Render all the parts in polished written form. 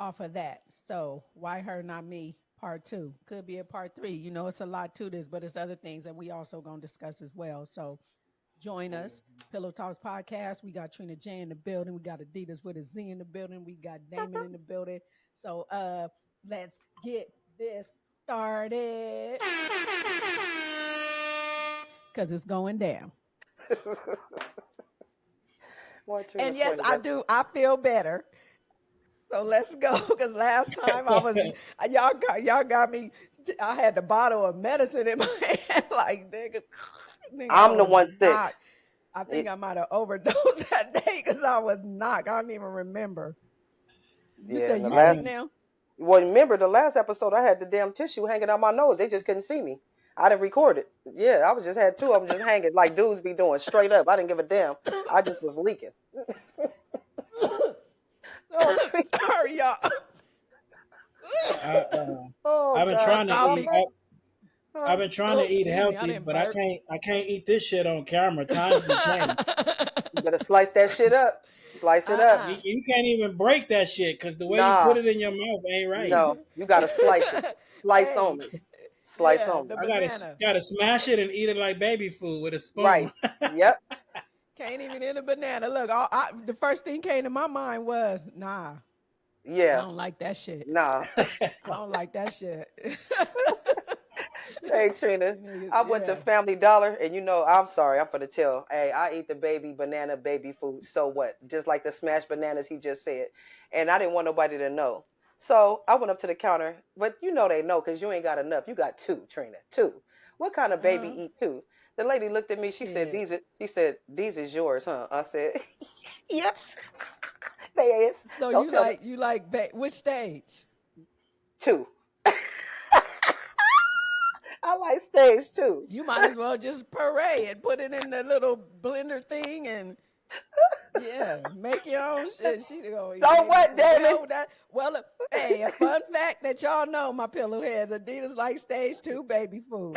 off of that. So why her, not me? Part two could be a part three. You know, it's a lot to this, but it's other things that we also gonna discuss as well. So join us, Pillow Talks podcast. We got Trina J in the building. We got Adidas with a Z in the building. We got Damon in the building. So let's get this started because it's going down. More Trina And yes, Pointer. I do. I feel better. So let's go. Because last time I was y'all got me. I had the bottle of medicine in my hand. Like nigga, I I'm the was one sick. knocked. I think It, I might have overdosed that day because I was knocked. I don't even remember. You yeah, said and the you sick last. Same. now? Well, remember the last episode, I had the damn tissue hanging out my nose. They just couldn't see me. I didn't record it. Yeah, I was just had two of them just hanging like dudes be doing straight up. I didn't give a damn. I just was leaking. Oh, Trina. Sorry, y'all. I Oh I've been God. That trying to called eat. me. I've Huh? been trying Oh, to eat excuse me. I healthy, didn't but I burp. can't. I can't eat this shit on camera. Times have changed. You better slice that shit up. Slice it up. uh-uh. You can't even break that shit because the way you put Nah, it in your mouth ain't right. no. You gotta slice it. Slice Hey, only. Slice yeah, only. the I gotta banana. gotta smash it and eat it like baby food with a Right. spoon. Yep. Can't even eat a banana. Look, the first thing came to my mind was, nah, I Yeah. don't like that shit. Nah. I don't like that shit. Hey Trina, Niggas, I went to yeah. Family Dollar and I'm sorry, I'm gonna tell. Hey, I eat the baby banana baby food. So what? Just like the smashed bananas he just said. And I didn't want nobody to know. So I went up to the counter, but they know because you ain't got enough. You got two, Trina. Two. What kind of baby Uh, eat two? The lady looked at me, shit. she said, these is yours, huh? I said, yes, they is. So Don't tell them. you like which stage? Two. I like stage two. You might as well just puree and put it in the little blender thing and yeah, make your own shit. She gonna eat So baby what, food. Damon? Well, hey, a fun fact that y'all know: my pillow has Adidas like stage two baby food.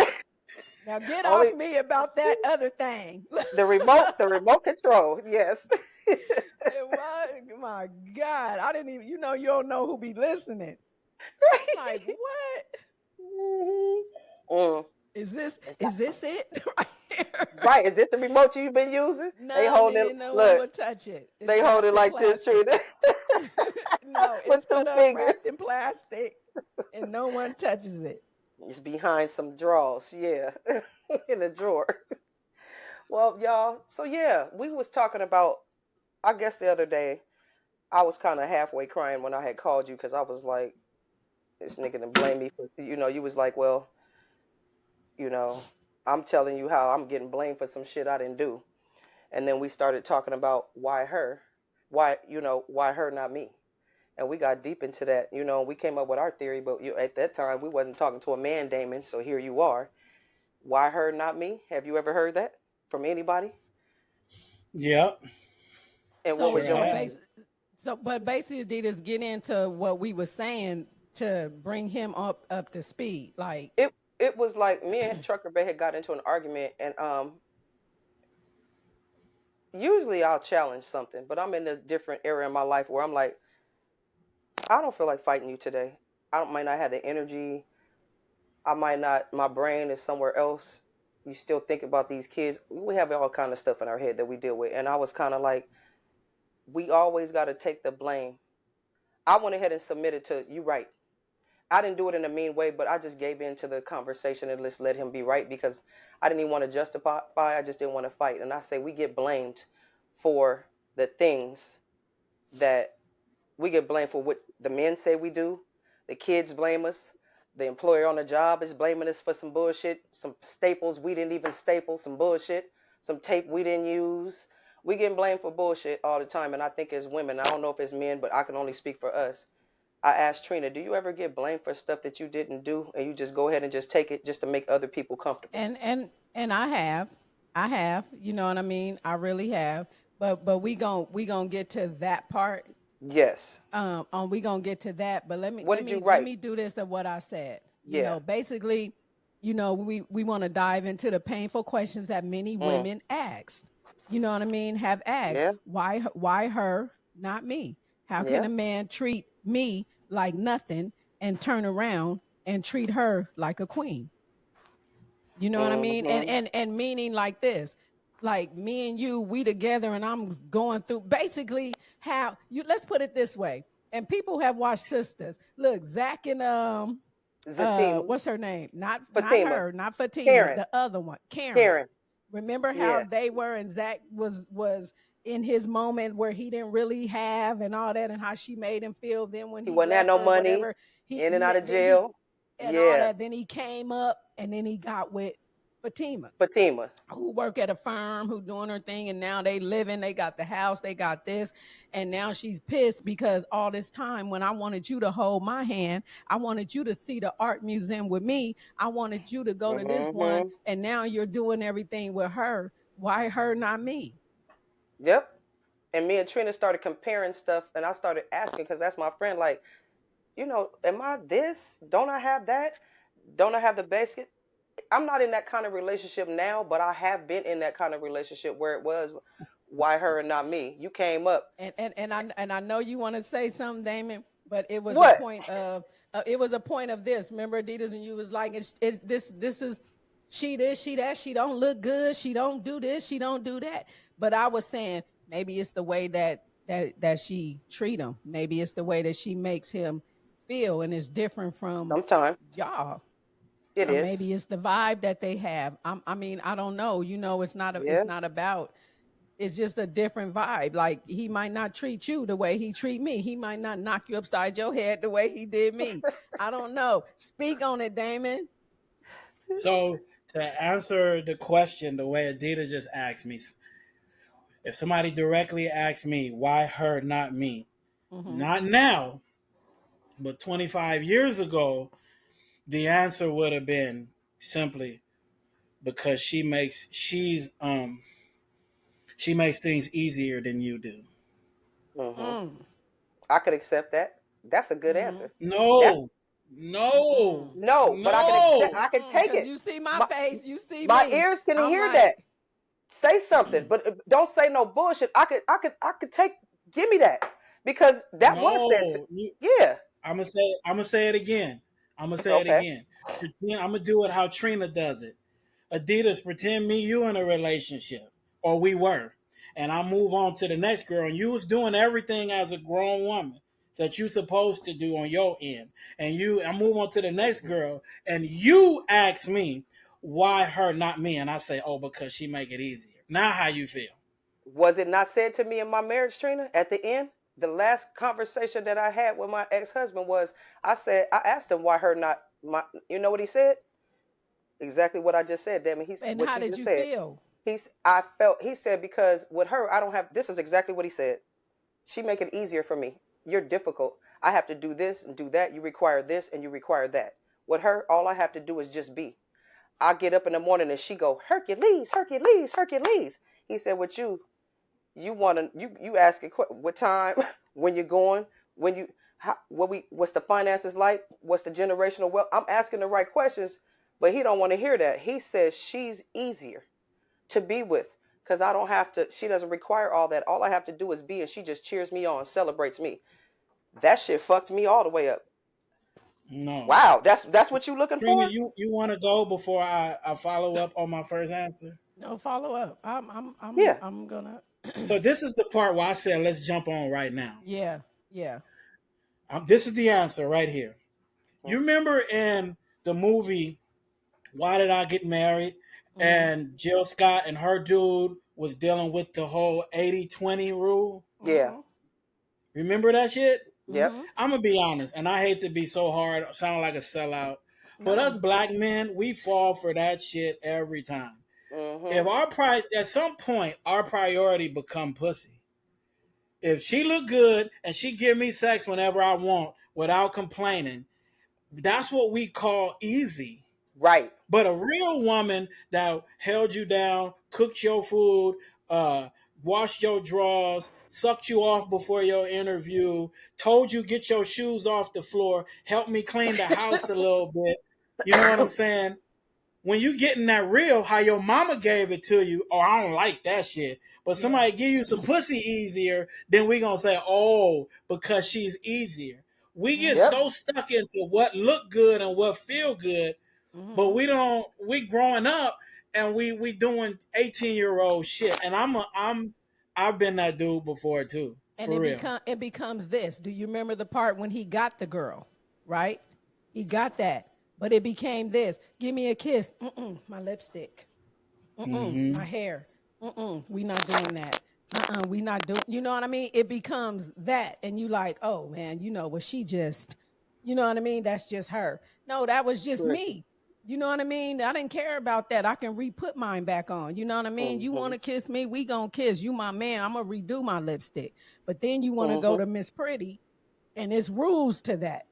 Now get off Only me about that other thing. the remote control. Yes. My God, I didn't even. You don't know who be listening. I'm like, what Mhm. Mm. is this? It's not- Is this it right here? right. Is this the remote you've been using? They No, hold it. nigga, no one Look, will touch it. It's they hold it wrapped in like this, plastic. Trina, No, it's with put two up fingers. wrapped in plastic, and no one touches it. It's behind some drawers. Yeah, in a drawer. Well, y'all. So yeah, we was talking about. I guess the other day, I was kind of halfway crying when I had called you because I was like, this nigga done blame me for. You was like, well, you know, I'm telling you how I'm getting blamed for some shit I didn't do. And then we started talking about why her, why her, not me. And we got deep into that. We came up with our theory, but at that time we wasn't talking to a man, Damon. So here you are. Why her, not me? Have you ever heard that from anybody? Yep, And what So was sure your? so have. base so but basically Adidas get into what we were saying to bring him up to speed. Like, It was like me and Trucker Bay had got into an argument, and usually I'll challenge something, but I'm in a different area in my life where I'm like, I don't feel like fighting you today. Might not have the energy. I might not. My brain is somewhere else. You still think about these kids. We have all kind of stuff in our head that we deal with, and I was kind of like, we always got to take the blame. I went ahead and submitted to you. Right. I didn't do it in a mean way, but I just gave in to the conversation and just let him be right because I didn't even want to justify. I just didn't want to fight. And I say we get blamed for the things that we get blamed for what the men say we do. The kids blame us. The employer on the job is blaming us for some bullshit, some staples we didn't even staple, some bullshit, some tape we didn't use. We getting blamed for bullshit all the time. And I think as women, I don't know if it's men, but I can only speak for us. I asked Trina, do you ever get blamed for stuff that you didn't do and you just go ahead and just take it just to make other people comfortable? and I have, you know what I mean? I really have. But we gonna get to that part. Yes. We gonna get to that, but let me What let did you me let write? me do this of what I said. Yeah. Basically, we want to dive into the painful questions that many Mm. women ask. You know what I mean? Have asked Yeah. why her, not me? How can Yeah. a man treat me like nothing and turn around and treat her like a queen. You know what I mean? And Mm-hmm. and meaning like this. Like me and you, we together and I'm going through basically how you let's put it this way. And people have watched Sisters. Look, Zach and Zatima, what's her name? Not Fatima, her, not Fatima, Karen, the other one, Karen. Karen. Remember how Yeah, they were and Zach was in his moment where he didn't really have and all that and how she made him feel then when he he wasn't had left no her money, whatever in and out of then he jail. and all Yeah, that then he came up and then he got with Fatima Fatima. who work at a firm, who doing her thing, and now they living, they got the house, they got this, and now she's pissed because all this time when I wanted you to hold my hand, I wanted you to see the art museum with me, I wanted you to go to this one, Mm-hmm. and now you're doing everything with her. Why her, not me? Yep. And me and Trina started comparing stuff, and I started asking because that's my friend. Like, am I this? Don't I have that? Don't I have the basic? I'm not in that kind of relationship now, but I have been in that kind of relationship where it was why her and not me. You came up. And I know you want to say something, Damon, but What? it was a point of this. Remember, Adidas, when you was like, this is she this, she that, she don't look good, she don't do this, she don't do that. But I was saying maybe it's the way that she treat him. Maybe it's the way that she makes him feel, and it's different from Sometimes y'all. it Or is. maybe it's the vibe that they have. I mean, I don't know. It's Yeah. not about it's just a different vibe. Like he might not treat you the way he treat me. He might not knock you upside your head the way he did me. I don't know. Speak on it, Damon. So to answer the question the way Adita just asked me, if somebody directly asked me why her, not me, Mm-hmm. not now, but 25 years ago, the answer would have been simply because she makes things easier than you do. Hmm. Mm. I could accept that. That's a good Mm-hmm. answer. That No, no, Mm-mm. no, but I can accept. no. I can Mm-mm. take Cause it. you see my My face, you see my me. ears can I'm hear like, that. Say something, but don't say no bullshit. I could take. Give me that because that was said to. No, Yeah. I'm gonna say it again. I'm gonna say it Okay. again. I'm gonna do it how Trina does it. Adidas, pretend me you in a relationship, or we were, and I move on to the next girl, and you was doing everything as a grown woman that you supposed to do on your end, and I move on to the next girl, and you ask me why her, not me, and I say, oh, because she make it easier. Now, how you feel? Was it not said to me in my marriage, Trina? At the end, the last conversation that I had with my ex-husband was, I asked him why her not my. You know what he said? Exactly what I just said. Damn it, and what how you did just you said. feel? He said because with her I don't have. This is exactly what he said. She make it easier for me. You're difficult. I have to do this and do that. You require this and you require that. With her, all I have to do is just be. I get up in the morning and she go, Hercules, Hercules, Hercules. He said, with you want to, you ask it what time, when you're going, when you, what's the finances like? What's the generational wealth? I'm asking the right questions, but he don't want to hear that. He says she's easier to be with because I don't have to, she doesn't require all that. All I have to do is be, and she just cheers me on, celebrates me. That shit fucked me all the way up. No. Wow, that's what you looking Trina, for? you want to go before I follow up on my first answer? No follow up. Yeah. I'm gonna So this is the part where I said, let's jump on right now. yeah, yeah. This is the answer right here. You remember in the movie Why Did I Get Married? Mm-hmm. And Jill Scott and her dude was dealing with the whole 80-20 rule. Yeah. Mm-hmm. Remember that shit? Yep. Mm-hmm. I'm gonna be honest, and I hate to be so hard, sound like a sellout, but us No. black men, we fall for that shit every time. Mhm. If at some point our priority become pussy. If she look good and she give me sex whenever I want without complaining, that's what we call easy. Right. But a real woman that held you down, cooked your food, uh, washed your drawers, sucked you off before your interview, told you get your shoes off the floor, helped me clean the house a little bit. You know what I'm saying? When you getting that real, how your mama gave it to you, oh, I don't like that shit. But Yeah. somebody give you some pussy easier, then we gonna say, oh, because she's easier. We get Yep. so stuck into what look good and what feel good, but Mm-hmm. we don't. We growing up and we doing 18-year-old shit. And I've been that dude before too, And for real. it becomes this. Do you remember the part when he got the girl, right? He got that. But it became this. Give me a kiss. My lipstick. My hair. We not doing that. We not doing, you know what I mean? It becomes that. And you like, oh man, well, she just, you know what I mean? That's just her. No, that was just Correct. me. You know what I mean? I didn't care about that. I can re-put mine back on. You know what I mean? You Mm-hmm. want to kiss me? We gonna kiss. You my man. I'm gonna redo my lipstick. But then you want to go Mm-hmm. to Miss Pretty, and it's rules to that.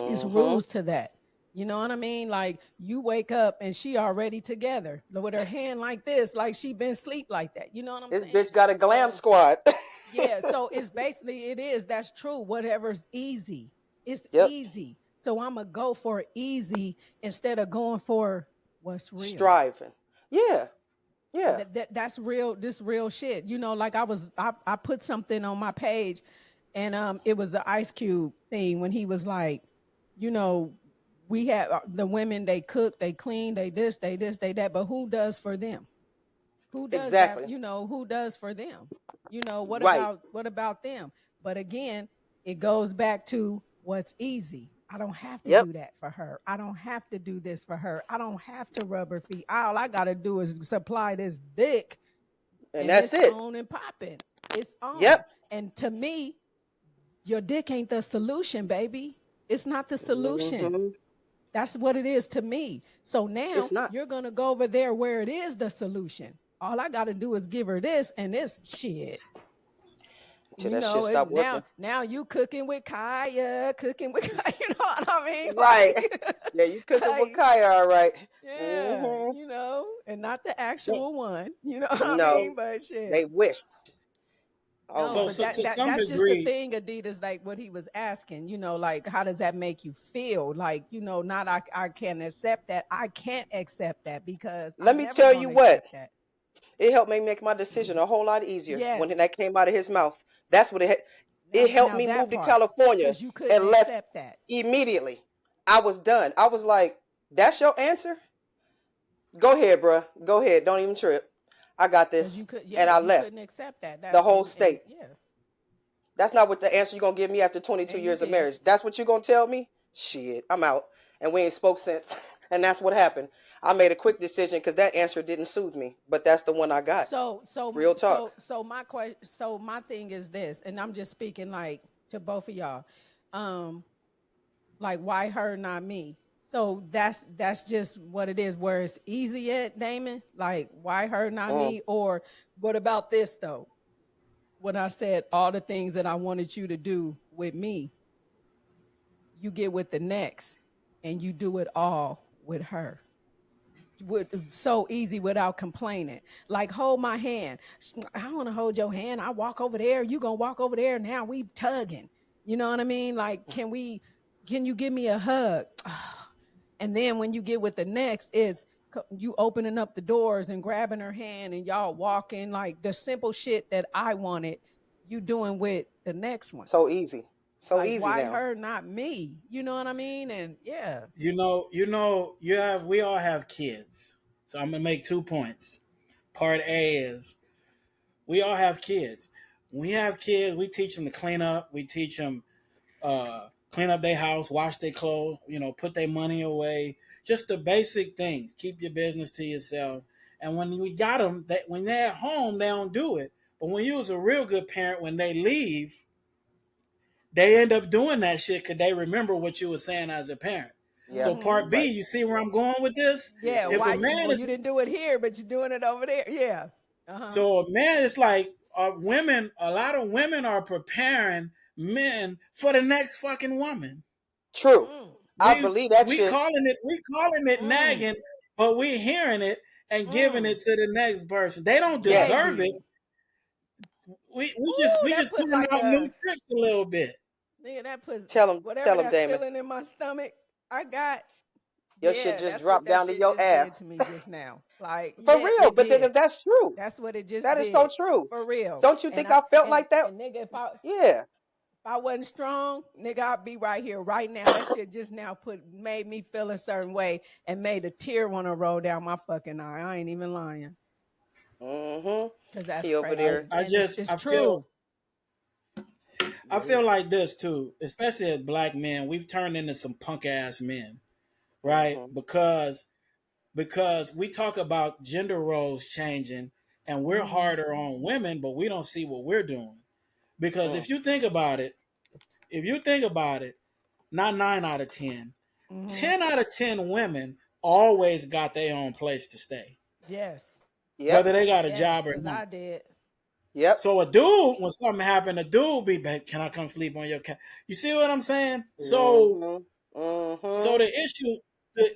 It's Mm-hmm. rules to that. You know what I mean? Like you wake up and she already together with her hand like this, like she been sleep like that. You know what I'm This saying? bitch got a glam So squad. yeah, so it's basically that's true. Whatever's easy, it's Yep. easy. So I'm gonna go for easy instead of going for what's real. Striving. Yeah. Yeah. That's real. This real shit. Like I put something on my page, and it was the Ice Cube thing when he was like, you know, we have the women, they cook, they clean, they this, they that, but who does for them? Who does that? Exactly. Who does for them? What Right. about them? But again, it goes back to what's easy. I don't have to Yep. do that for her. I don't have to do this for her. I don't have to rub her feet. All I gotta do is supply this dick, And and that's it's it. on and popping. It's on. Yep. And to me, your dick ain't the solution, baby. It's not the solution. Mm-hmm. That's what it is to me. So now It's not. you're gonna go over there where it is the solution. All I gotta do is give her this and this shit. Until that shit stop working. Now you cooking with Kaya, cooking with Kaya, you know what I mean? Right. Yeah, you Like, cooking with like, Kaya, all right. yeah, Mm-hmm. and not the So, actual one, you know what I No, mean? But shit. they wish. Oh No, my so, but so God. to some that's just the degree, thing, Adidas, like what he was asking, like how does that make you feel? Like, not I can accept that. I can't accept that because Let I'm me never tell you gonna what. accept that. It helped me make my decision a whole lot easier when Yes. that came out of his mouth. That's what it Now helped now me that move to part. California Because you couldn't and left accept that. immediately. I was done. I was like, that's your answer? Go ahead, bruh. Go ahead. Don't even trip. I got Because this. And I you left couldn't accept that. the That whole and state. yeah. That's not what the answer you're going to give me after 22 And you years of did. marriage. That's what you're going to tell me? Shit, I'm out. And we ain't spoke since. And that's what happened. I made a quick decision because that answer didn't soothe me. But that's the one I got. Real talk. So my thing is this, and I'm just speaking like to both of y'all. Um, like why her, not me? So that's just what it is. Where it's easy at Damon. Like why her, not Mm. me? Or what about this though? When I said all the things that I wanted you to do with me, you get with the next, and you do it all with her. So easy without complaining. Like hold my hand. I want to hold your hand. I walk over there. You gonna walk over there. Now we tugging. You know what I mean? Like can you give me a hug? And then when you get with the next, it's you opening up the doors and grabbing her hand and y'all walking, like the simple shit that I wanted you doing with the next one. So easy. So Like easy why now. her, not me? You know what I mean? And yeah. we all have kids. So I'm gonna make 2 points. Part A is we all have kids. When we have kids, we teach them to clean up. We teach them clean up their house, wash their clothes, put their money away. Just the basic things. Keep your business to yourself. And when we got them, when they're at home, they don't do it. But when you was a real good parent, when they leave, they end up doing that shit because they remember what you were saying as a parent. Yeah. So Mm-hmm. part B, Right. you see where I'm going with this? Yeah, If Mm-hmm. a why you man well is you didn't do it here, but you're doing it over there. Yeah. Uh-huh. so a man is like a lot of women are preparing men for the next fucking woman. True. Mm, I We believe that we shit. calling it mm, nagging, but we're hearing it and giving mm. it to the next person. They don't Yes. deserve it. Baby. We just Ooh, we that just put putting like out new a tricks a little bit. nigga, that puts Tell him, whatever tell him, that Damon. feeling in my stomach I got. Your shit Yeah, just that's what dropped that down to shit your just did ass. to me just now. Like, For yeah, real. it But did. that's true. That's what it just That is so did. true. For real. Don't you And think I I felt and like that? and nigga, if Yeah. I wasn't strong, nigga, I'd be right here, right now. That shit just now made me feel a certain way and made a tear want to roll down my fucking eye. I ain't even lying, Mm-hmm. cause that's He over crazy, there. I and just it's true. I feel like this too, especially as black men, we've turned into some punk ass men, right? Mm-hmm. Because we talk about gender roles changing and we're Mm-hmm. harder on women, but we don't see what we're doing. Because Mm. if you think about it, not 9 out of 10, Mm-hmm. 10 out of 10 women always got their own place to stay, Yes, whether Yep. they got a yes, job or cause not. I did. Yep. So a dude, when something happened, a dude be back, can I come sleep on your couch? You see what I'm saying? So Mm-hmm. so Mm-hmm.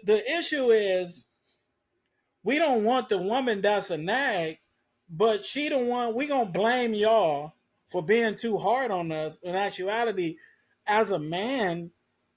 the issue is we don't want the woman that's a nag, but she the one we gonna blame y'all for being too hard on us. In actuality, as a man,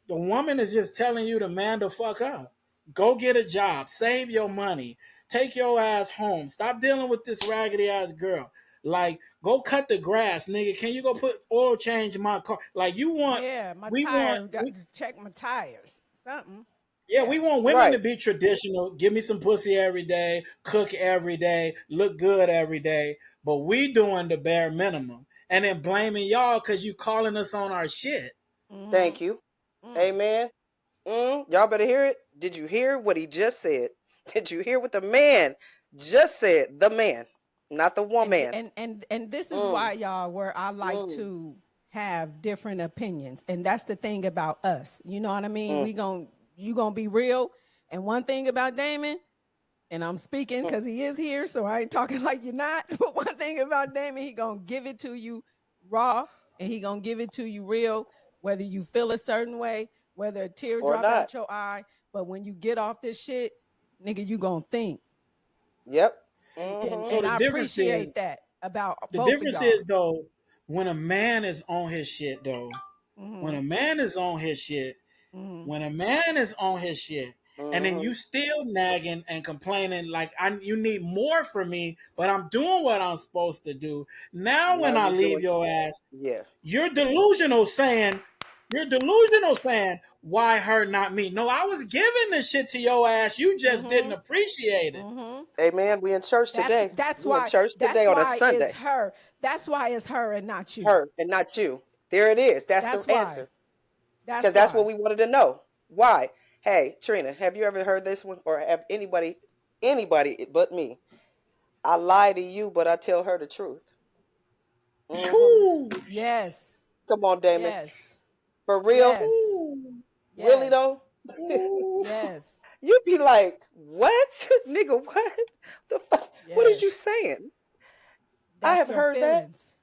the woman is just telling you to man the fuck up. Go get a job, save your money, take your ass home. Stop dealing with this raggedy ass girl. Like, go cut the grass, nigga. Can you go put oil change in my car? Like, Yeah, my we want, tires got to check my tires. Something. yeah, Yeah. we want women to Right. be traditional. Give me some pussy every day, cook every day, look good every day. But we doing the bare minimum, and then blaming y'all because you calling us on our shit. Mm-hmm. Thank you. Mm. Amen. Y'all better hear it. Did you hear what he just said? Did you hear what the man just said? The man, not the woman. And this is Mm. why, y'all, where I like Mm. to have different opinions, and that's the thing about us. You know what I mean? Mm. You gonna be real. And one thing about Damon, and I'm speaking Mm. because he is here, so I ain't talking like you're not. But one thing about Damon, he gonna give it to you raw, and he gonna give it to you real, whether you feel a certain way, whether a tear Or drop not. out your eye. But when you get off this shit, nigga, you gonna think. Yep. And So Mm-hmm. and the I difference is appreciate that about the both of difference y'all. is though when a man is on his shit though. When Mm-hmm. a man is on his shit, Mm-hmm. when a man is on his shit, and then Mm-hmm. you still nagging and complaining like you need more from me, but I'm doing what I'm supposed to do. Now Now when I you're leave doing. your ass, Yeah. you're delusional saying why her not me. No, I was giving this shit to your ass. You just didn't Mm-hmm. appreciate it. Mm-hmm. Amen. We in church That's today. that's We in why church today that's on a why it's Sunday. her. That's why it's her and not you. Her and not you. There it is. That's the That's why. answer. That's Because that's what why. we wanted to know. Why? Hey, Trina, have you ever heard this one, or have anybody but me? I lie to you, but I tell her the truth. Mm-hmm. Whew. Yes. Come on, Damon. Yes. For real? Yes. Whew. Really Yes. though? Whew. Yes. You'd be like, what? Nigga, what? The fuck? What is you Yes. saying? I That's have your heard that. feelings.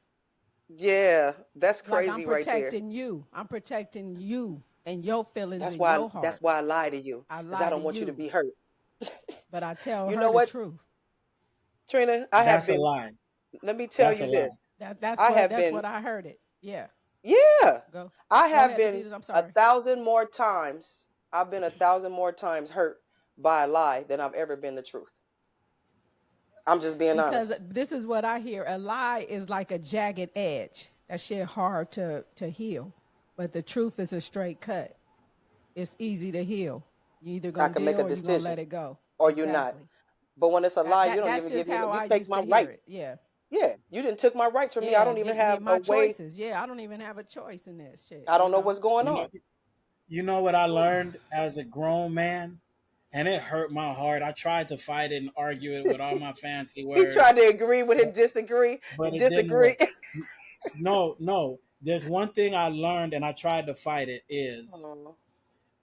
Yeah, that's Like I'm crazy right there. protecting you. I'm protecting you and your feelings That's in why your that's heart. why I lie to you, I because I lie to don't want you to you, be hurt. but I tell You her know the what, truth. Trina? I have That's a been, lie. let me tell That's a you lie. this. That's I what have that's been, what I heard it. Yeah. yeah, Go. I Go have ahead, been Adidas. I'm a sorry. thousand more times, I've been a thousand more times hurt by a lie than I've ever been the truth. I'm just being Because honest. this is what I hear. A lie is like a jagged edge. That shit hard to heal. But the truth is a straight cut. It's easy to heal. You either I gonna can make deal a or you gonna decision let it go. or you're not. Exactly. But when it's a lie, you don't That's even give just me, how you I take used my to hear right. it. Yeah. Yeah, you didn't took my rights from me. I Yeah. don't even Give me have a my way. choices. Yeah. I don't even have a choice in this shit, I you don't know know? what's going You know, on. you know what I Whew. learned as a grown man, and it hurt my heart. I tried to fight it and argue it with all my fancy He tried words, to agree with but it, disagree, it didn't disagree. work. No, no. There's one thing I learned, and I tried to fight it is Mhm.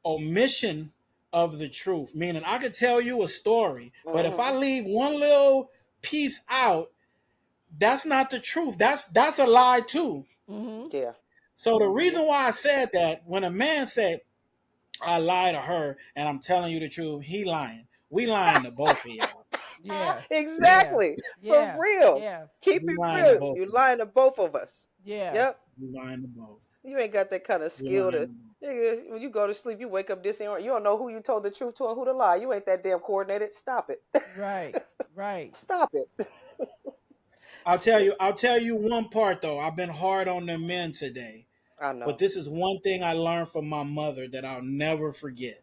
omission of the truth. Meaning, I could tell you a story, but if I Mhm. leave one little piece out, that's not the truth. That's a lie too. Mm-hmm. Yeah. So the Mhm. reason why I said that, when a man said I lie to her and I'm telling you the truth, he lying. We lying to both of y'all. Yeah. Yeah. Exactly. For Yeah. real. Yeah. Keep We it lying to real. both You're of us. lying to both of us. Yeah. Yep. We lying to both. You ain't got that kind of We skill lying to. to both. Nigga, when you go to sleep, you wake up disoriented. You don't know who you told the truth to and who to lie. You ain't that damn coordinated. Stop it. Right. Right. Stop it. I'll tell you one part though. I've been hard on the men today. I But know. this is one thing I learned from my mother that I'll never forget.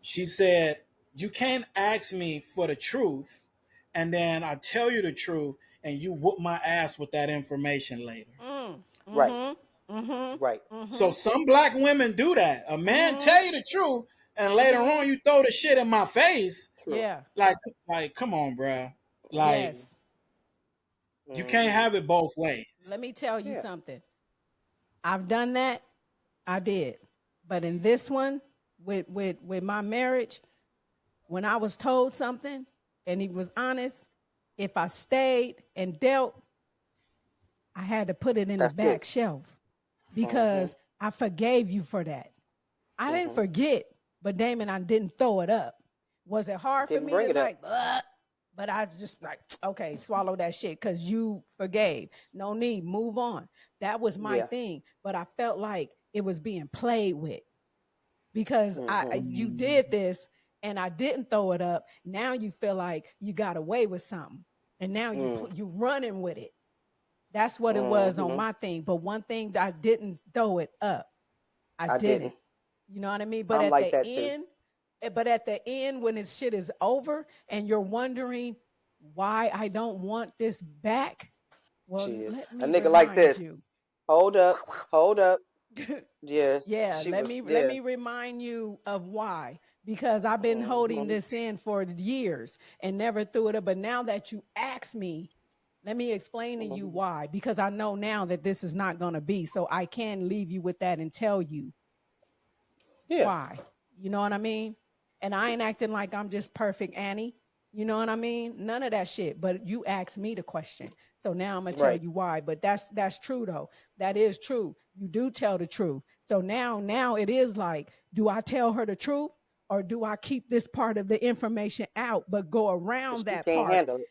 She said, "You can't ask me for the truth, and then I tell you the truth, and you whoop my ass with that information later." Mm. Right. Mm-hmm. Right. Mm-hmm. So Mm-hmm. some black women do that. A man Mm-hmm. tell you the truth, and later Mm-hmm. on you throw the shit in my face. True. Yeah. Like, come on, bruh. Like, Mm-hmm. Yes. you can't Mm-hmm. have it both ways. Let me tell you Yeah. something. I've done that. I did. But in this one, with my marriage, when I was told something and he was honest, if I stayed and dealt, I had to put it in the That's it. back shelf Mm-hmm. because I forgave you for that. I didn't Mm-hmm. forget, but Damon, I didn't throw it up. Was it hard for Didn't me bring to it up. like, ugh? But I just like, okay, swallow that shit because you forgave. No need, move on. That was my Yeah. thing. But I felt like it was being played with because Mm-hmm. you Mm. did this and I didn't throw it up. Now you feel like you got away with something, and now Mm. you running with it. That's what it was on Mm-hmm. my thing. But one thing I didn't throw it up. I I didn't. didn't. You know what I mean? I'm like that too. But at the end, when this shit is over and you're wondering why I don't want this back, well, She is let a me nigga like remind this. you. Hold up. Hold up. Yes. Yeah, She was. let Yeah. me remind you of why. Because I've been holding Mm-hmm. this in for years and never threw it up. But now that you ask me, let me explain to you Mm-hmm. why. Because I know now that this is not going to be. So I can leave you with that and tell you Yeah. why. You know what I mean? And I ain't acting like I'm just perfect Annie. You know what I mean? None of that shit. But you asked me the question. So now I'm gonna tell Right. you why. But that's true though. That is true. You do tell the truth. So now it is like, do I tell her the truth? Or do I keep this part of the information out but go Cause around she that can't part handle it.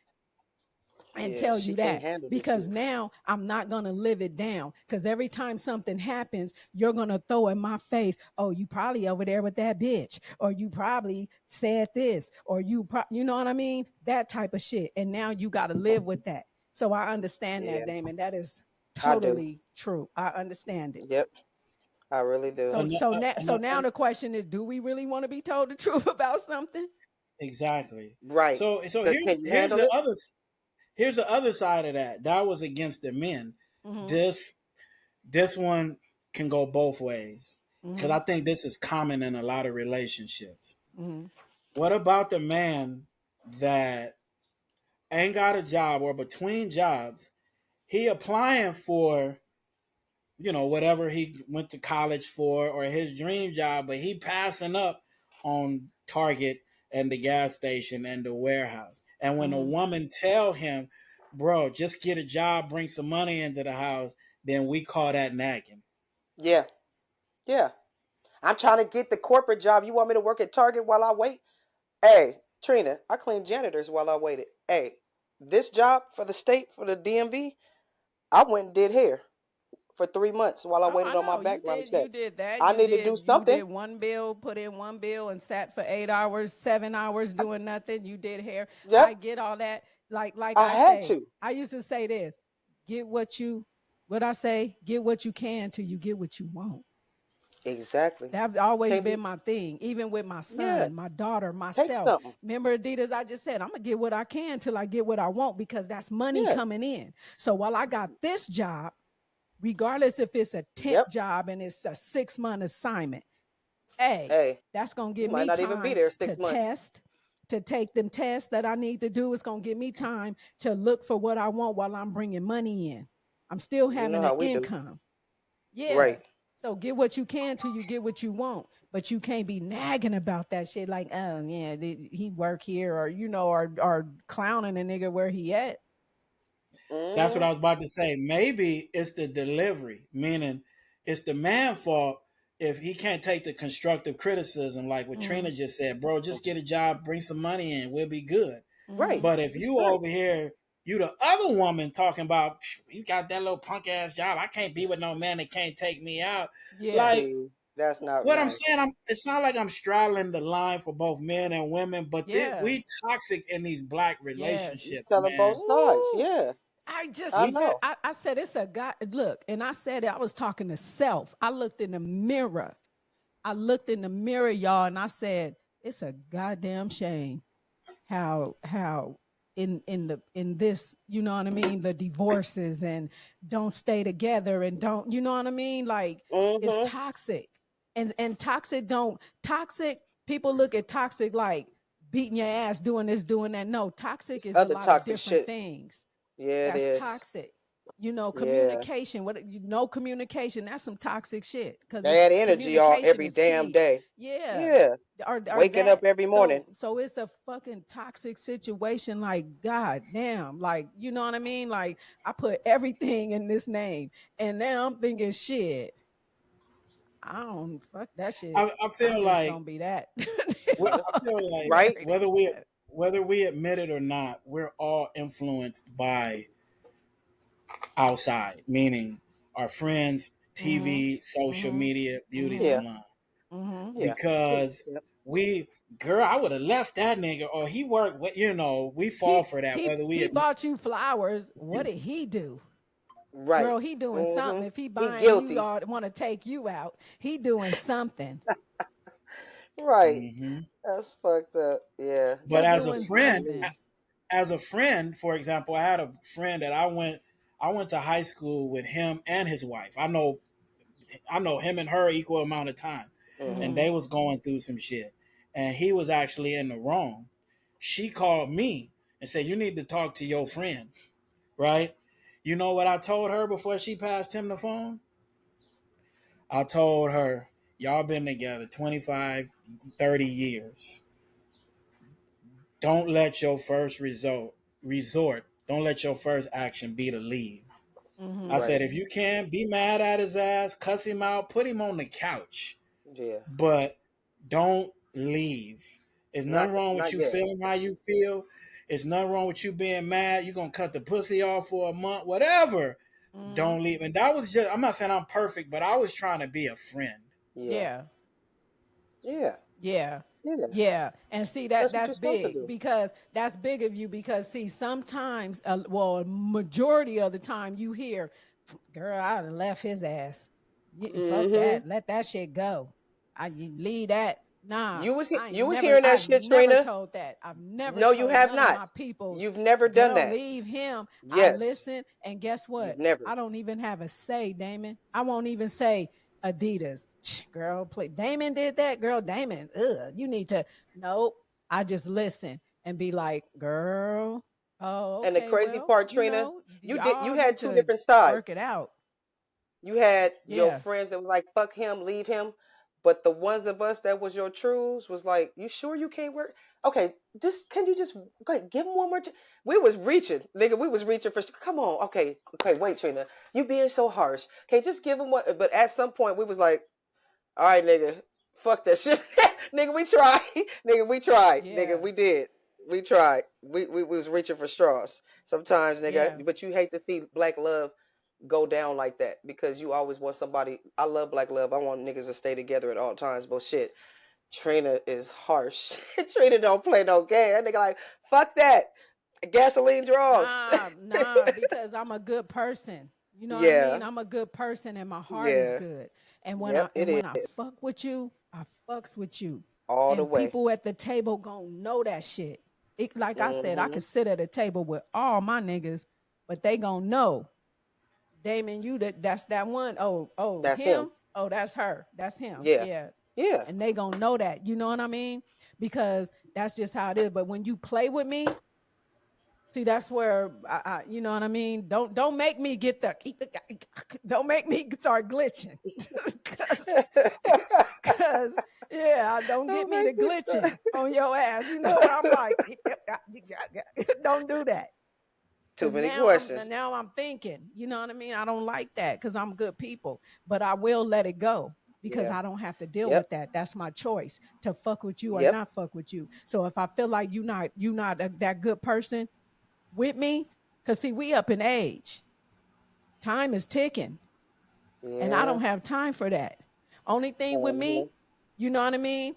and Yeah. tell She you can't that? handle the Because truth. now I'm not going to live it down, because every time something happens you're going to throw in my face, oh, you probably over there with that bitch, or you probably said this, or you know what I mean, that type of shit, and now you got to live with that. So I understand that, Yeah. Damon. That is I do. totally true. I understand it. Yep. I really do. So now the question is, do we really want to be told the truth about something? exactly. Right. So Cause can you here's handle the it? other here's the other side of that. That was against the men. Mm-hmm. This one can go both ways, because Mm-hmm. I think this is common in a lot of relationships. Mm-hmm. What about the man that ain't got a job, or between jobs, he applying for, whatever he went to college for, or his dream job, but he passing up on Target and the gas station and the warehouse. And when a Mm-hmm. woman tell him, bro, just get a job, bring some money into the house, then we call that nagging. Yeah. Yeah. I'm trying to get the corporate job. You want me to work at Target while I wait? Hey, Trina, I cleaned janitors while I waited. Hey, this job for the state, for the DMV, I went and did hair for 3 months while I Oh, waited I on my know. background You check. did that. I You need to do did you something. did one bill, put in one bill and sat for 8 hours, 7 hours doing nothing. You did hair. I Yep, get all that. Like I I had say, to. I used to say this: get what I say, get what you can till you get what you want. Exactly. That's always Can't be. been my thing, even with my Yeah, son, my daughter, take myself. something. Remember, Adidas, I just said, I'm going to get what I can till I get what I want, because that's money Yeah. coming in. So while I got this job, regardless if it's a temp Yep. job and it's a 6-month assignment, hey, Hey, that's going to you give might me not even be time there to 6 months. test, to take them tests that I need to do. It's going to give me time to look for what I want while I'm bringing money in. I'm still You know having an how we do. income. Yeah. Right. So get what you can till you get what you want. But you can't be nagging about that shit like, oh yeah, he work here, or or clowning a nigga where he at. That's what Mm-hmm. I was about to say. Maybe it's the delivery, meaning it's the man fault if he can't take the constructive criticism, like what Mm-hmm. Trina just said, bro, just get a job, bring some money in, we'll be good. Mm-hmm. Right. But if That's you right. over here, you the other woman talking about, you got that little punk ass job, I can't be with no man that can't take me out. Yeah. Like, See, that's not what I'm nice. saying, it's not like I'm straddling the line for both men and women, but Yeah. we toxic in these black Yes. You relationships, telling man. both sides. Ooh. Yeah. I just I We said, know. I said, it's a God. Look, and I said it, I was talking to self. I looked in the mirror. I looked in the mirror, y'all, and I said, it's a goddamn shame how in this, you know what I mean, the divorces and don't stay together and don't, you know what I mean, like it's Mm-hmm. toxic. And toxic people look at toxic like beating your ass, doing this, doing that. No, toxic It's is a other lot of toxic different shit. things. Yeah, it That's is. toxic. You know, Yeah. communication. What you know, communication. That's some toxic shit because it's Bad energy all communication every is damn key. day. Yeah, Yeah. or Waking up that. every morning. So it's a fucking toxic situation. Like god damn, like you know what I mean. Like I put everything in this name, and now I'm thinking shit. I don't fuck that shit. I I'm feel just like gonna be that. I feel like Right? Married and shit. whether we admit it or not, we're all influenced by outside, meaning our friends, Mhm. TV, social Mhm. media, beauty Mhm. Yeah. salon. Mhm. Yeah. Because Yep. we, girl, I would have left that nigga, or he worked with, we fall He for that, he whether we he admit. bought you flowers. What did he do? Right. Girl, he doing Mm-hmm. something. If he He buying you guilty. or want to take you out, he doing something. Right. Hmm. That's fucked up. Yeah. But He That's as what a doing people can friend, be. something. for example, I had a friend that I went to high school with him and his wife. I know him and her equal amount of time, Mm-hmm. and Mm-hmm. they was going through some shit, and he was actually in the wrong. She called me and said, "You need to talk to your friend." Right? You know what I told her before she passed him the phone? I told her, "Y'all been together 25, 30 years. Don't let your first resort, don't let your first action be to leave." I Mm-hmm. Right. said, if you can, be mad at his ass, cuss him out, put him on the couch, Yeah. but don't leave. There's nothing wrong with Not you yet. feeling how you feel. It's nothing wrong with you being mad. You're going to cut the pussy off for a month, whatever. Mm-hmm. Don't leave. And that was just, I'm not saying I'm perfect, but I was trying to be a friend. Yeah. Yeah. Yeah. Yeah. Yeah. Yeah. And see that That's what that's you're supposed to big do. because that's big of you because see sometimes well majority of the time you hear girl I'd have left his ass. Fuck Mm-hmm. that. Let that shit go. You leave that. Nah, You was hearing that I've shit, never Trina. told that. I've never No, you told have none of not. my peoples, You've never done girl, that. leave him. I Yes. listen and guess You've what? never. I don't even have a say, Damon. I won't even say Adidas. Girl, play Damon did that. Girl, Damon, you need to nope. I just listen and be like, girl, oh, And the okay, crazy well, part, Trina, you y'all had need two to different sides. work it out. You had your Yeah. friends that was like, fuck him, leave him. But the ones of us that was your truths was like, you sure you can't work? Okay, just can you just like give him one more? We was reaching, nigga. We was reaching for. Come on, okay. Wait, Trina, you being so harsh. Okay, just give him one. But at some point, we was like, all right, nigga, fuck that shit, nigga. We tried, nigga. We tried, nigga. Yeah. We did. We tried. We was reaching for straws sometimes, Yeah. nigga. But you hate to see black love go down like that because you always want somebody. I love black love. I want niggas to stay together at all times. But shit, Trina is harsh. Trina don't play no game. That nigga like fuck that. Gasoline draws. Nah, because I'm a good person. You know what I Yeah, mean? I'm a good person and my heart is yeah, good. And yep. It when I is fuck with you, I fucks with you. all the And way. people at the table gonna know that shit. Like I said, I Hmm. could sit at a table with all my niggas, but they gonna know. Damon, that's that one. Oh, That's him. him? Oh, that's her. That's him. Yeah, Yeah. yeah. And they gonna know that. You know what I mean? Because that's just how it is. But when you play with me, see, that's where you know what I mean. Don't make me get the don't make me start glitching, cause yeah, don't get Don't me to make me stop. glitching on your ass. You know, I'm like, don't do that, Too cause many questions. now I'm thinking. You know what I mean? I don't like that, cause I'm good people, but I will let it go. Because Yeah. I don't have to deal Yep. with that. That's my choice to fuck with you or Yep. not fuck with you. So if I feel like you not that good person, with me because see we up in age, time is ticking, and I Yeah. don't have time for that. Only thing with Hmm. me, you know what I mean,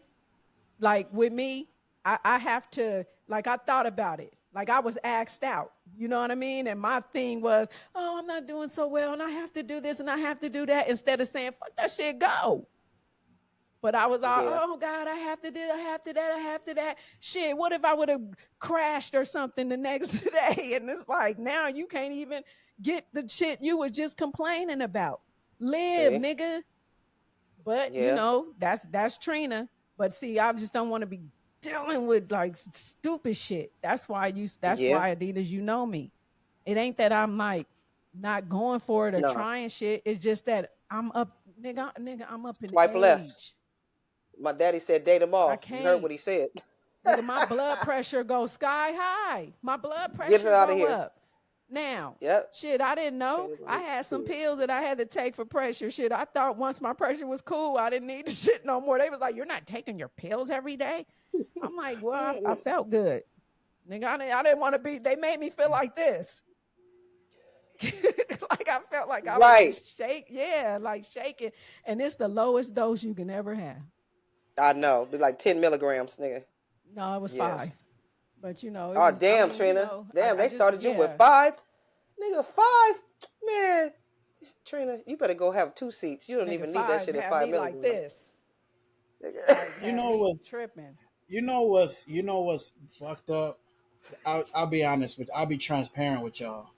like with me, I have to, like I thought about it, like I was asked out, You know what I mean? And my thing was, oh, I'm not doing so well, and I have to do this and I have to do that, instead of saying, fuck that shit, go. But I was all, Yeah. oh God, I have to do, I have to that, I have to that. Shit, what if I would have crashed or something the next day? And it's like, now you can't even get the shit you were just complaining about. Live, See? nigga. But you Yeah. know, that's Trina. But see, I just don't want to be dealing with like stupid shit. That's Yeah. why Adidas, you know me. It ain't that I'm like not going for it or No. trying shit. It's just that I'm up, nigga, I'm up in Swipe left. age. My daddy said date them I all. You heard can't. what he said. Nigga, my blood pressure goes sky high. My blood Get it pressure out of go here. up. Now, Yep. shit, I didn't know. Trina I gonna had some see it. pills that I had to take for pressure. Shit, I thought once my pressure was cool, I didn't need the shit no more. They was like, "You're not taking your pills every day." I'm like, "Well, I felt good, nigga. I didn't want to be." They made me feel like this, like I felt like I was Right. just like shaking. And it's the lowest dose you can ever have. I know. Be like 10 milligrams, nigga. No, it was 5. Yes. But you know, it Oh, was. I damn, mean, you Trina. know, Damn, I they just started you with 5? Nigga, 5? Man, Trina, you better go have 2 seats. You don't nigga even need that 5 shit at had 5 me like milligrams. this, like Nigga. You had know me what's tripping. what's fucked up. I'll be honest with. I'll be transparent with y'all.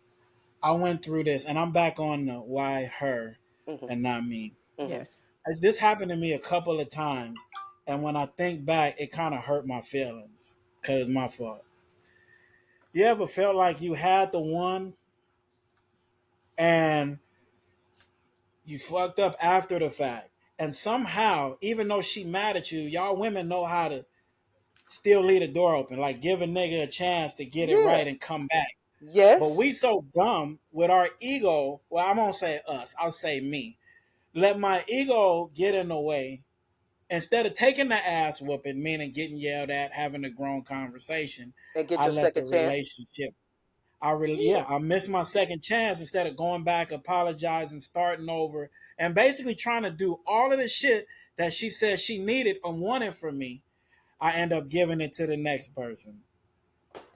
I went through this, and I'm back on the why her hmm and not me. hmm Yes. As this happened to me a couple of times, and when I think back, it kind of hurt my feelings because it's my fault. You ever felt like you had the one and you fucked up after the fact, and somehow, even though she mad at you, y'all women know how to still leave the door open, like give a nigga a chance to get it Yeah. right and come back. But we Yes. so dumb with our ego. Well, I won't say us. I'll say me. Let my ego get in the way. Instead of taking the ass whooping, meaning getting yelled at, having a grown conversation, And get I your let the second chance. relationship. Yeah. I missed my second chance instead of going back, apologizing, starting over, and basically trying to do all of the shit that she said she needed and wanted from me. I end up giving it to the next person.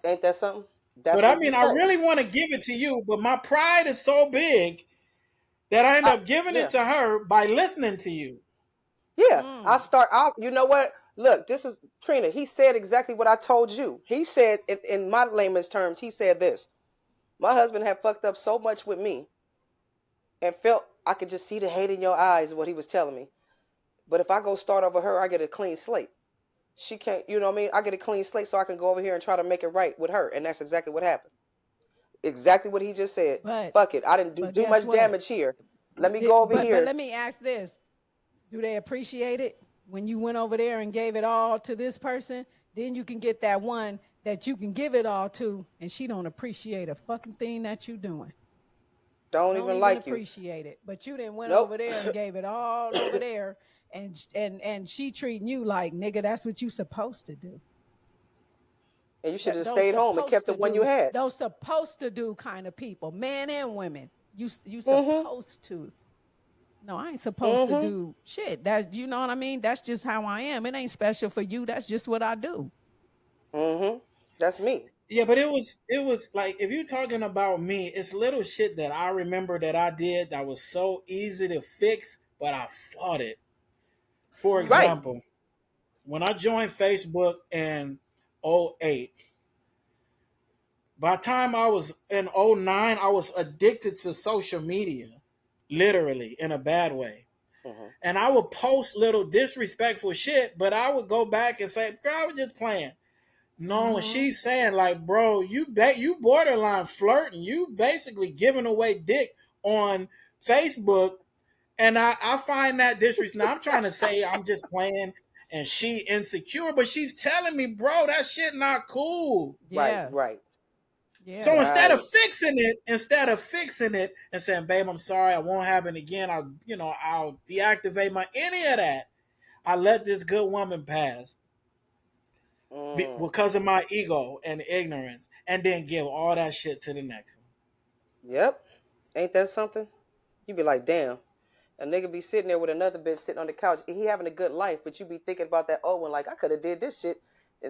Ain't that something? So That's that what we means I say. really want to give it to you, but my pride is so big that I end I, up giving it yeah. to her by listening to you. Yeah. I Mm. start out. You know what? Look, this is Trina. He said exactly what I told you. He said, in my layman's terms, he said this. My husband had fucked up so much with me and felt I could just see the hate in your eyes, what he was telling me. But if I go start over her, I get a clean slate. She can't, you know what I mean? I get a clean slate so I can go over here and try to make it right with her. And that's exactly what happened. Exactly what he just said. But Fuck it. I didn't do guess much what? damage here. Let me go over But here. let me ask this: do they appreciate it when you went over there and gave it all to this person? Then you can get that one that you can give it all to, and she don't appreciate a fucking thing that you doing. Don't Don't even even like you. appreciate it. But you didn't went Nope. over there and gave it all over there, and she treating you like, nigga, that's what you supposed to do. And you should have That just those stayed home and kept supposed the to one you do, had. those supposed to do kind of people, men and women. You Mm-hmm. supposed to. No, I ain't supposed to Mm-hmm. do shit. That, you know what I mean? That's just how I am. It ain't special for you. That's just what I do. Mm-hmm. That's me. Yeah, but it was like if you're talking about me, it's little shit that I remember that I did that was so easy to fix, but I fought it. For Right. Mm-hmm. example, when I joined Facebook in '08, by the time I was in '09, I was addicted to social media, literally in a bad way. Mm-hmm. And I would post little disrespectful shit, but I would go back and say, "Girl, I was just playing." No, Mm-hmm. she's saying like, bro, you borderline flirting. You basically giving away dick on Facebook, and I find that disrespect. Now I'm trying to say I'm just playing, and she insecure, but she's telling me, bro, that shit not cool. Right. Yeah. Right. Yeah. So Right. instead of fixing it and saying, babe, I'm sorry, I won't happen again. I'll deactivate my any of that. I let this good woman pass Mm. because of my ego and ignorance, and then give all that shit to the next one. Yep. Ain't that something? You be like, damn. A nigga be sitting there with another bitch sitting on the couch. He having a good life, but you be thinking about that old one like, I could have did this shit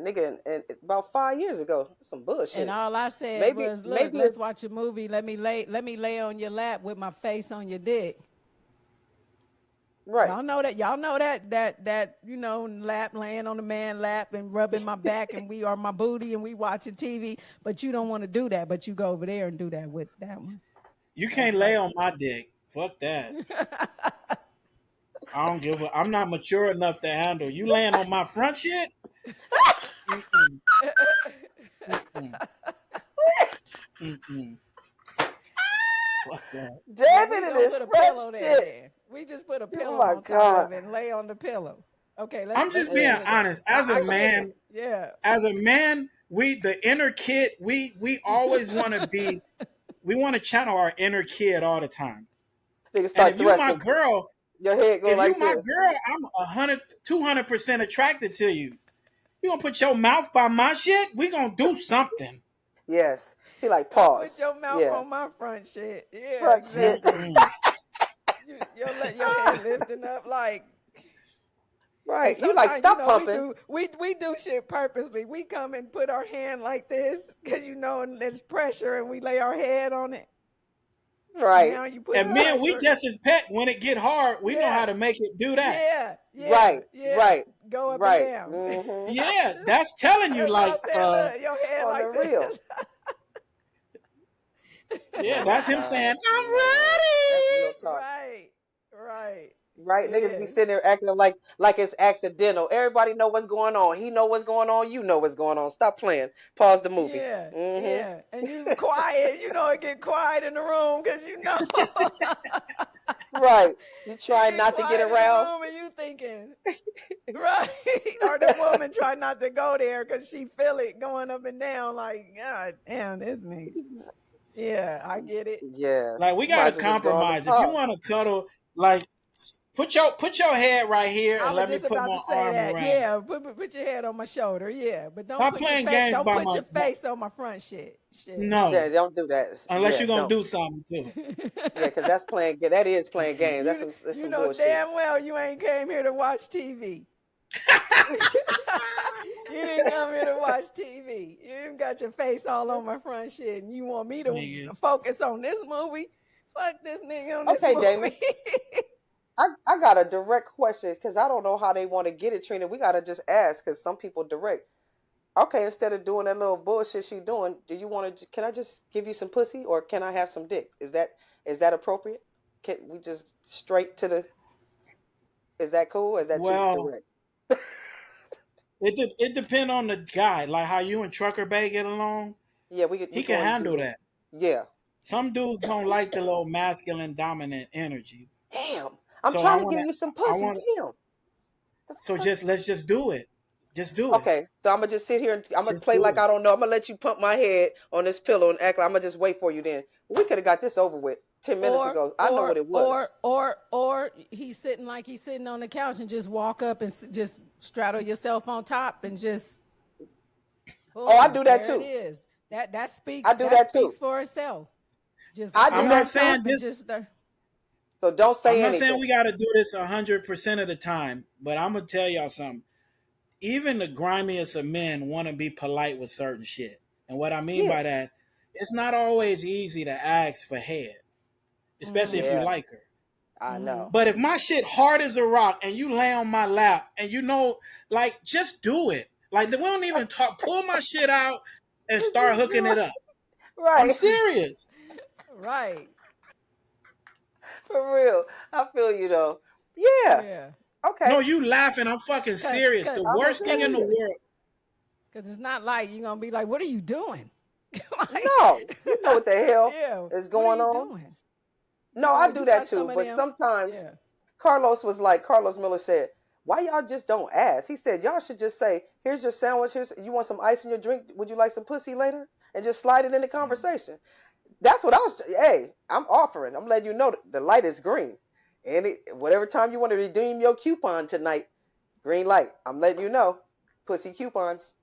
nigga, and about 5 years ago. Some And bullshit. all I said Maybe was, "Look, maybe let's it's watch a movie. Let me lay on your lap with my face on your dick." right. Y'all know that. Y'all know that lap, laying on the man lap and rubbing my back, and we are my booty, and we watching TV. But you don't want to do that. But you go over there and do that with that one. You That's can't lay right. on my dick. Fuck that. I don't give a. I'm not mature enough to handle you laying on my front shit. Mm-mm, mm-mm, mm-mm. Fuck that. Well, David we and gonna his put a French pillow there shit. then. We just put a Oh pillow my on top God. of it and lay on the pillow. Okay, let's I'm let's just get being Yeah. into this. honest. As a I get it. man, Yeah. we the inner kid. We always want to be. We want to channel our inner kid all the time. Nigga And start thrusting. Your head go if you like my this. girl, I'm 200% attracted to you. You gonna put your mouth by my shit? We gonna do something. Yes. He like Don't put pause. your mouth Yeah. on my front shit. Yeah, Front shit. exactly. Mm-mm. You let your head lifting up like. And Right. You like sometimes stop we pumping. do we do shit purposely. We come and put our hand like this because and there's pressure, and we lay our head on it. And Right. now you And putting men, we pressure. just as pet. When it get hard, we know how Yeah, to make it do that. yeah, Right. yeah. Right. Go up and Right. down. Mm-hmm. Yeah, that's telling you That's what I'm like, saying. Look, your head On the like real. this. yeah, Oh my that's him God. saying, I'm Man. That's real ready. talk. Right, right. Right? It Niggas be is. sitting there acting like it's accidental. Everybody know what's going on. He know what's going on. You know what's going on. Stop playing. Pause the movie. Yeah, Mm-hmm. yeah. And you quiet. It get quiet in the room because Right. You it try get not to get quiet in the aroused. room, and you thinking, right? Or the woman try not to go there because she feel it going up and down. Like, God damn, this nigga. Yeah, I get it. Yeah. Like we You might gotta as well just go on the compromise. If you pause. want to cuddle, like put your head right here I and was let me just put about my to say arm that. around. Yeah, put your head on my shoulder. Yeah, but don't Stop put your playing face. games Don't by put my, your face on my front shit. Shit. Yeah, no, don't do that. unless Yeah, you're gonna don't. do something too. Yeah, because that is playing games. That's You some know bullshit. damn well you ain't came here to watch TV. You didn't come here to watch TV. You even got your face all on my front shit, and you want me to Nigga. focus on this movie? Fuck this nigga on this Okay, Damon. movie. I got a direct question because I don't know how they want to get it, Trina. We gotta just ask because some people direct. Okay, instead of doing that little bullshit she doing, do you want to? Can I just give you some pussy or can I have some dick? Is that appropriate? Can we just straight to the? Is that cool? Is that too Well, direct? it depend on the guy. Like how you and Trucker Bay get along. Yeah, we He can going to do handle that. that. Yeah. Some dudes don't like the little masculine dominant energy. Damn. I'm So I trying to want give to, you some I pussy. want. Damn. The So fuck? let's just do it. Just do it. Okay, so I'm gonna just sit here and I'm gonna Just play do like it. I don't know. I'm gonna let you pump my head on this pillow and act like I'm gonna just wait for you. Then we could have got this over with 10 minutes or ago. I know or what it or was. or he's sitting on the couch and just walk up and just straddle yourself on top and just Oh, I boom, do that there it too. is. That I speaks do that too. for itself. Just I do I'm go not on that too. saying top and this. just So don't I'm say not saying anything. we got to do this 100% of the time, but I'm gonna tell y'all something. Even the grimiest of men want to be polite with certain shit, and what I mean Yeah. by that, it's not always easy to ask for head, especially if you Yeah, like her. I mm-hmm. know. But if my shit hard as a rock and you lay on my lap and like, just do it. Like, we don't even talk. Pull my shit out and Let's start just hooking do it it. up. I'm Right. serious. Right. For real. I feel you though. Yeah. Yeah. Okay. No, you laughing. I'm fucking Cause, serious. cause, The I'm worst thing in the serious. world. cause it's not like you're gonna be like, what are you doing? Like, No, you know what the hell yeah, is what are going you on. doing? No, I do You that got too. some of But them. sometimes Yeah. Carlos Miller said, why y'all just don't ask? He said, y'all should just say, here's your sandwich. You want some ice in your drink? Would you like some pussy later? And just slide it in the conversation. That's what hey, I'm offering. I'm letting you know the light is green. Whatever time you want to redeem your coupon tonight, green light. I'm letting you know. Pussy coupons.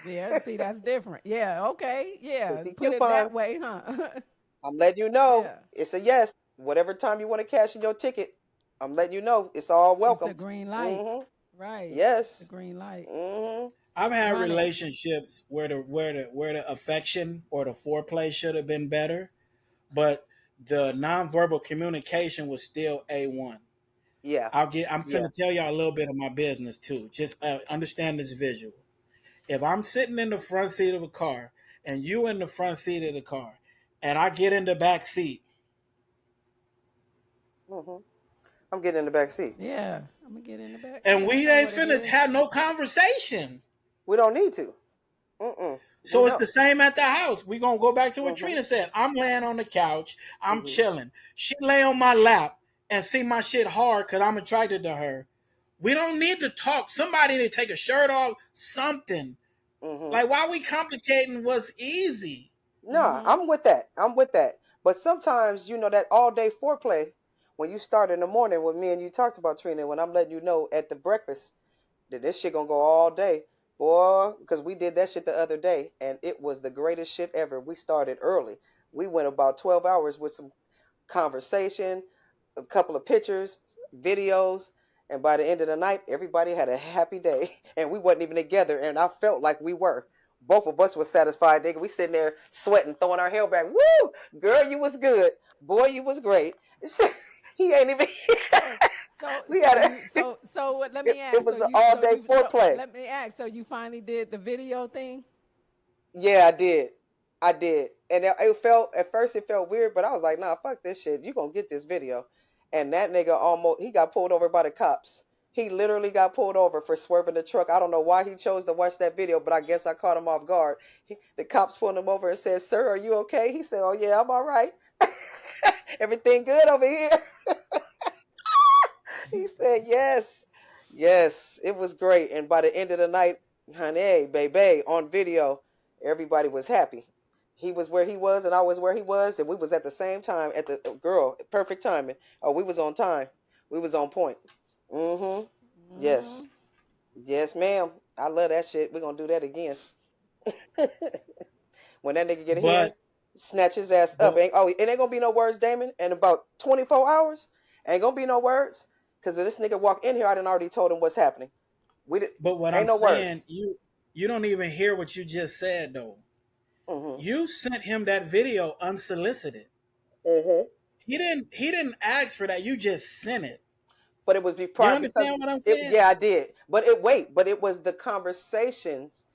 Yeah, see, that's different. Yeah, okay. Yeah, Pussy put it that coupons. way, huh? I'm letting you know Yeah. it's a yes. Whatever time you want to cash in your ticket, I'm letting you know it's all It's a welcome. green light. Hmm Right. The Yes. green light. Hmm I've had running. relationships where the affection or the foreplay should have been better, but the nonverbal communication was still A1. Yeah. I'm Yeah. finna tell y'all a little bit of my business too. Just understand this visual. If I'm sitting in the front seat of a car and you in the front seat of the car, and I get in the back seat, Hmm. I'm getting in the back seat. Yeah, I'm gonna get in the back. and Yeah, I we know ain't what it finna is. have no conversation. We don't need to. Mm-mm. We So it's don't. the same at the house. We gonna go back to what Hmm. Trina said. I'm laying on the couch. I'm Hmm. chilling. She lay on my lap and see my shit hard because I'm attracted to her. We don't need to talk. Somebody need to take a shirt off. Something. Hmm. Like why we complicating what's easy? Nah, Mm-hmm. I'm with that. I'm with that. But sometimes, that all day foreplay, when you start in the morning, when me and you talked about Trina, when I'm letting you know at the breakfast that this shit gonna go all day, boy, because we did that shit the other day and it was the greatest shit ever. We started early. We went about 12 hours with some conversation, a couple of pictures, videos, and by the end of the night, everybody had a happy day, and we wasn't even together, and I felt like we were. Both of us were satisfied, nigga. We sitting there sweating, throwing our hair back. Woo, girl, you was good. Boy, you was great. He ain't even. So, We had a. let It, me it ask. was an all day foreplay. Let me ask. So you finally did the video thing? Yeah, I did. I did. And it felt, at first it felt weird, but I was like, nah, fuck this shit. You gonna get this video. And that nigga he got pulled over by the cops. He literally got pulled over for swerving the truck. I don't know why he chose to watch that video, but I guess I caught him off guard. The cops pulled him over and said, "Sir, are you okay?" He said, "Oh yeah, I'm all right. Everything good over here?" He said, "Yes, yes, it was great." And by the end of the night, honey, baby, on video, everybody was happy. He was where he was, and I was where he was, and we was at the same time at the girl, perfect timing. Oh, we was on time. We was on point. Mm-hmm. Mm-hmm. Yes. Yes, ma'am. I love that shit. We're gonna do that again. When that nigga get here, But snatch his ass up. but It ain't gonna be no words, Damon. In about 24 hours, ain't gonna be no words. Cause if this nigga walk in here, I done already told him what's happening. We did, but what ain't I'm no saying, words. you don't even hear what you just said though. Mm-hmm. You sent him that video unsolicited. Mm-hmm. He didn't ask for that. You just sent it. But it was You because understand what I'm saying? yeah, I did. But it was the conversations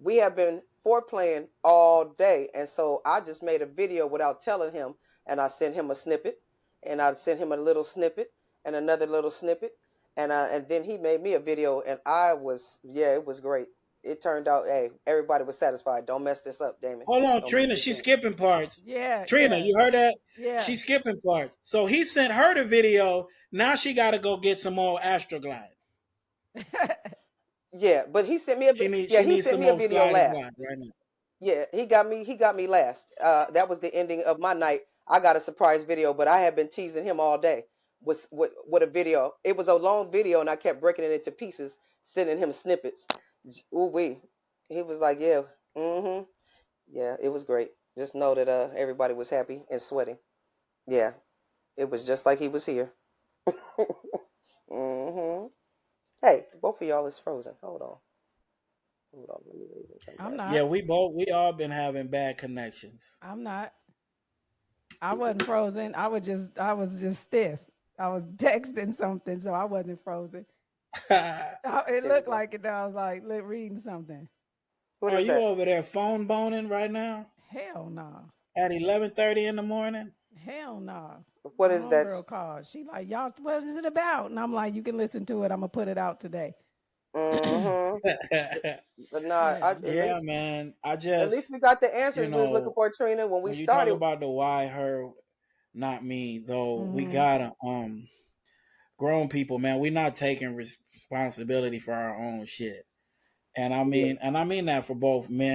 we have been foreplaying all day, and so I just made a video without telling him, and I sent him a snippet, and I sent him a little snippet, and another little snippet, and then he made me a video, and it was great. It turned out, hey, everybody was satisfied. Don't mess this up, Damon. Hold on, Don't mess Trina. this She's up. skipping parts. Yeah, Trina, yeah, you heard that? yeah. She's skipping parts. So he sent her the video. Now she got to go get some more Astroglide. Yeah, but She he needs sent some me a more video Slide and last. Glide right now. Yeah, he got me last. That was the ending of my night. I got a surprise video, but I had been teasing him all day with a video. It was a long video, and I kept breaking it into pieces, sending him snippets. Ooh wee. He was like, yeah, mm-hmm. Yeah, it was great. Just know that everybody was happy and sweating. Yeah, it was just like he was here. Mm-hmm. Hey, both of y'all is frozen. Hold on. Hold on. Let me leave and come I'm back. Yeah, not. we all been having bad connections. I'm not. I wasn't frozen. I was just stiff. I was texting something, so I wasn't frozen. It There we looked go. like it. Though. I was like reading something. What Are is you that? over there phone boning right now Hell no. at 11:30 in the morning? Hell no. What My is that? homegirl called. She like, y'all, what is it about? And I'm like, you can listen to it. I'm gonna put it out today. Mm-hmm. But nah, Yeah. Yeah, man. at least we got the You answers we was looking know, for, Trina, when we when you talk started. about the why her, not me, though, we Mm-hmm. gotta grown people, man. We not taking responsibility for our own shit, and I Yeah. mean that for both men